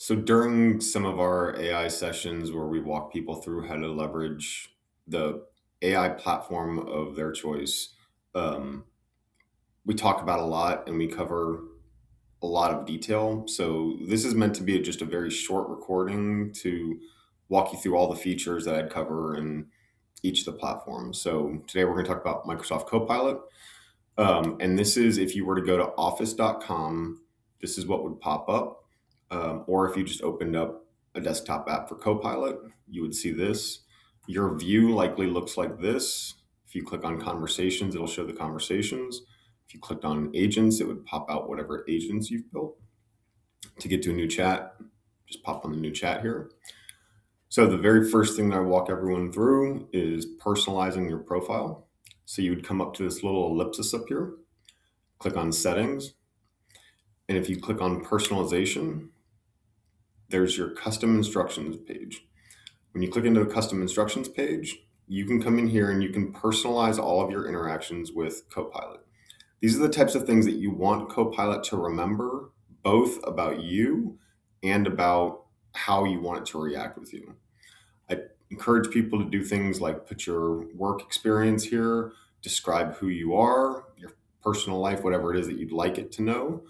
So during some of our AI sessions where we walk people through how to leverage the AI platform of their choice, um, we talk about a lot and we cover a lot of detail. So this is meant to be just a very short recording to walk you through all the features that I'd cover in each of the platforms. So today we're going to talk about Microsoft Copilot. And this is if you were to go to office.com, this is what would pop up. Or if you just opened up a desktop app for Copilot, you would see this. Your view likely looks like this. If you click on conversations, it'll show the conversations. If you clicked on agents, it would pop out whatever agents you've built. To get to a new chat, just pop on the new chat here. So the very first thing that I walk everyone through is personalizing your profile. So you would come up to this little ellipsis up here, click on settings, and if you click on personalization, there's your custom instructions page. When you click into the custom instructions page, you can come in here and you can personalize all of your interactions with Copilot. These are the types of things that you want Copilot to remember, both about you and about how you want it to react with you. I encourage people to do things like put your work experience here, describe who you are, your personal life, whatever it is that you'd like it to know,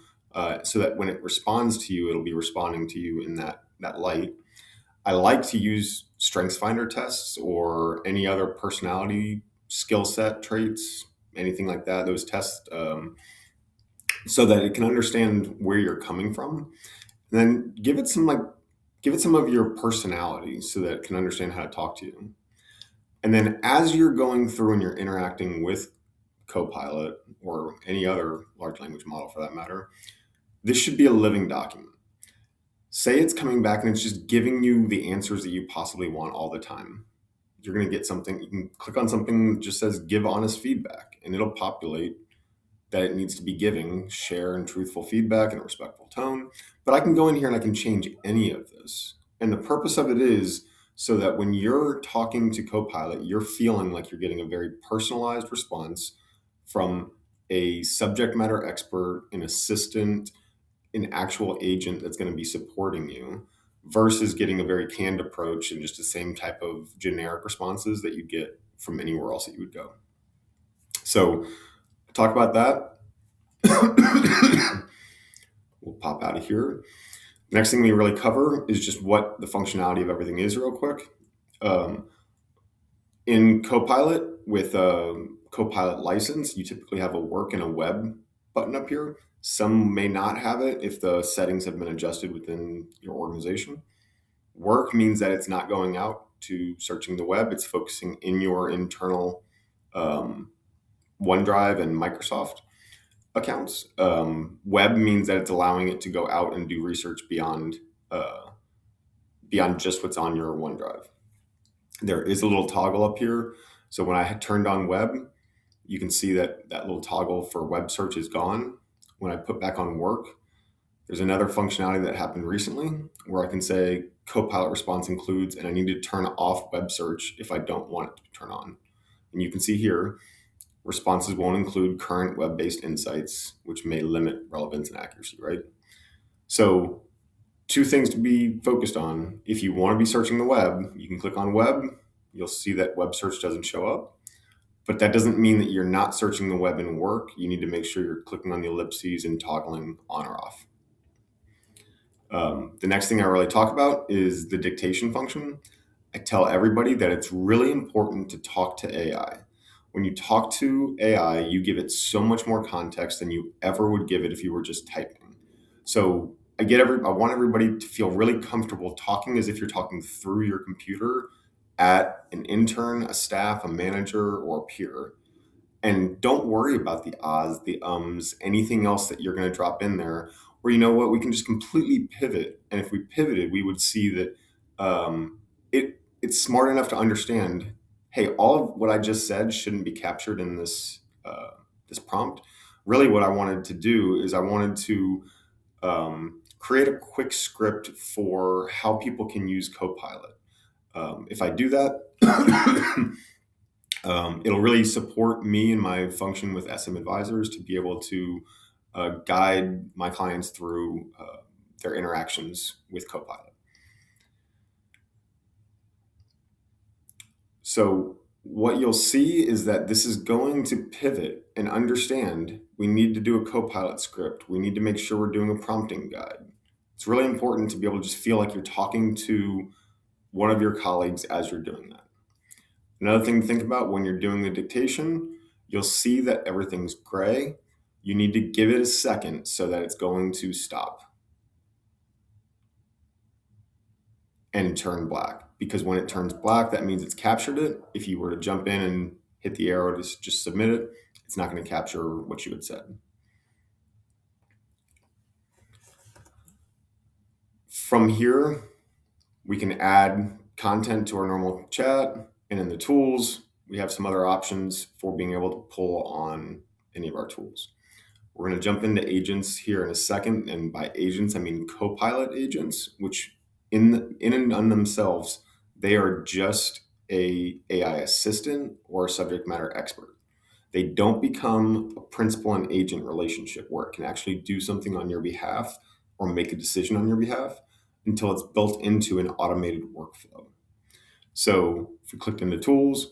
so that when it responds to you, it'll be responding to you in that light. I like to use strengths finder tests or any other personality skill set traits, anything like that, those tests, so that it can understand where you're coming from. And then give it some of your personality so that it can understand how to talk to you. And then as you're going through and you're interacting with Copilot or any other large language model for that matter, this should be a living document. Say it's coming back and it's just giving you the answers that you possibly want all the time. You're going to get something, you can click on something that just says give honest feedback, and it'll populate that it needs to be giving share and truthful feedback in a respectful tone. But I can go in here and I can change any of this. And the purpose of it is so that when you're talking to Copilot, you're feeling like you're getting a very personalized response from a subject matter expert, an assistant, an actual agent that's going to be supporting you versus getting a very canned approach and just the same type of generic responses that you get from anywhere else that you would go. So talk about that. We'll pop out of here. Next thing we really cover is just what the functionality of everything is real quick. In Copilot, with a Copilot license, you typically have a work and a web button up here. Some may not have it if the settings have been adjusted within your organization. Work means that it's not going out to searching the web. It's focusing in your internal OneDrive and Microsoft accounts. Web means that it's allowing it to go out and do research beyond just what's on your OneDrive. There is a little toggle up here. So when I had turned on web, you can see that that little toggle for web search is gone. When I put back on work, there's another functionality that happened recently where I can say Copilot response includes, and I need to turn off web search if I don't want it to turn on. And you can see here, responses won't include current web-based insights, which may limit relevance and accuracy, right? So two things to be focused on. If you want to be searching the web, you can click on web. You'll see that web search doesn't show up. But that doesn't mean that you're not searching the web in work. You need to make sure you're clicking on the ellipses and toggling on or off. The next thing I really talk about is the dictation function. I tell everybody that it's really important to talk to AI. When you talk to AI, you give it so much more context than you ever would give it if you were just typing. So I want everybody to feel really comfortable talking as if you're talking through your computer at an intern, a staff, a manager, or a peer. And don't worry about the ahs, the ums, anything else that you're going to drop in there. Or you know what, we can just completely pivot. And if we pivoted, we would see that it's smart enough to understand, hey, all of what I just said shouldn't be captured in this prompt. Really, what I wanted to do is I wanted to create a quick script for how people can use Copilot. If I do that, it'll really support me and my function with SM advisors to be able to guide my clients through their interactions with Copilot. So what you'll see is that this is going to pivot and understand we need to do a Copilot script. We need to make sure we're doing a prompting guide. It's really important to be able to just feel like you're talking to one of your colleagues as you're doing that. Another thing to think about when you're doing the dictation, you'll see that everything's gray. You need to give it a second so that it's going to stop and turn black. Because when it turns black, that means it's captured it. If you were to jump in and hit the arrow to just submit it, it's not going to capture what you had said. From here, we can add content to our normal chat, and in the tools, we have some other options for being able to pull on any of our tools. We're going to jump into agents here in a second, and by agents, I mean Copilot agents, which in and on themselves, they are just a AI assistant or a subject matter expert. They don't become a principal and agent relationship where it can actually do something on your behalf or make a decision on your behalf until it's built into an automated workflow. So if we clicked into tools,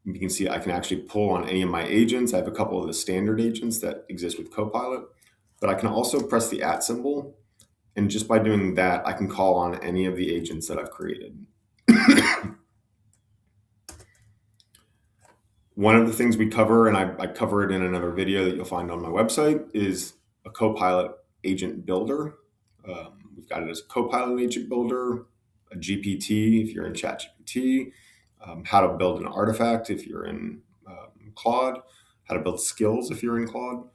you can see I can actually pull on any of my agents. I have a couple of the standard agents that exist with Copilot, but I can also press the @ symbol. And just by doing that, I can call on any of the agents that I've created. One of the things we cover, and I cover it in another video that you'll find on my website, is a Copilot agent builder. We've got it as a Copilot agent builder, a GPT if you're in ChatGPT, how to build an artifact if you're in Claude, how to build skills if you're in Claude.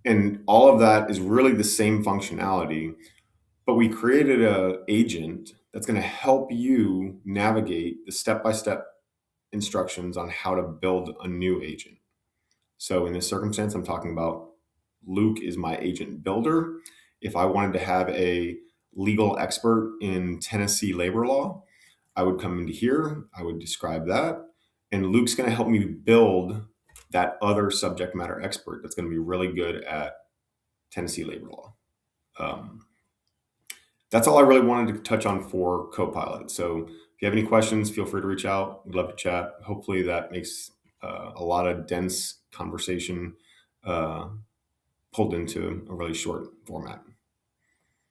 And all of that is really the same functionality, but we created an agent that's going to help you navigate the step-by-step instructions on how to build a new agent. So in this circumstance, I'm talking about Luke is my agent builder. If I wanted to have a legal expert in Tennessee labor law, I would come into here, I would describe that, and Luke's going to help me build that other subject matter expert that's going to be really good at Tennessee labor law. That's all I really wanted to touch on for Copilot. So if you have any questions, feel free to reach out. We'd love to chat. Hopefully that makes a lot of dense conversation pulled into a really short format.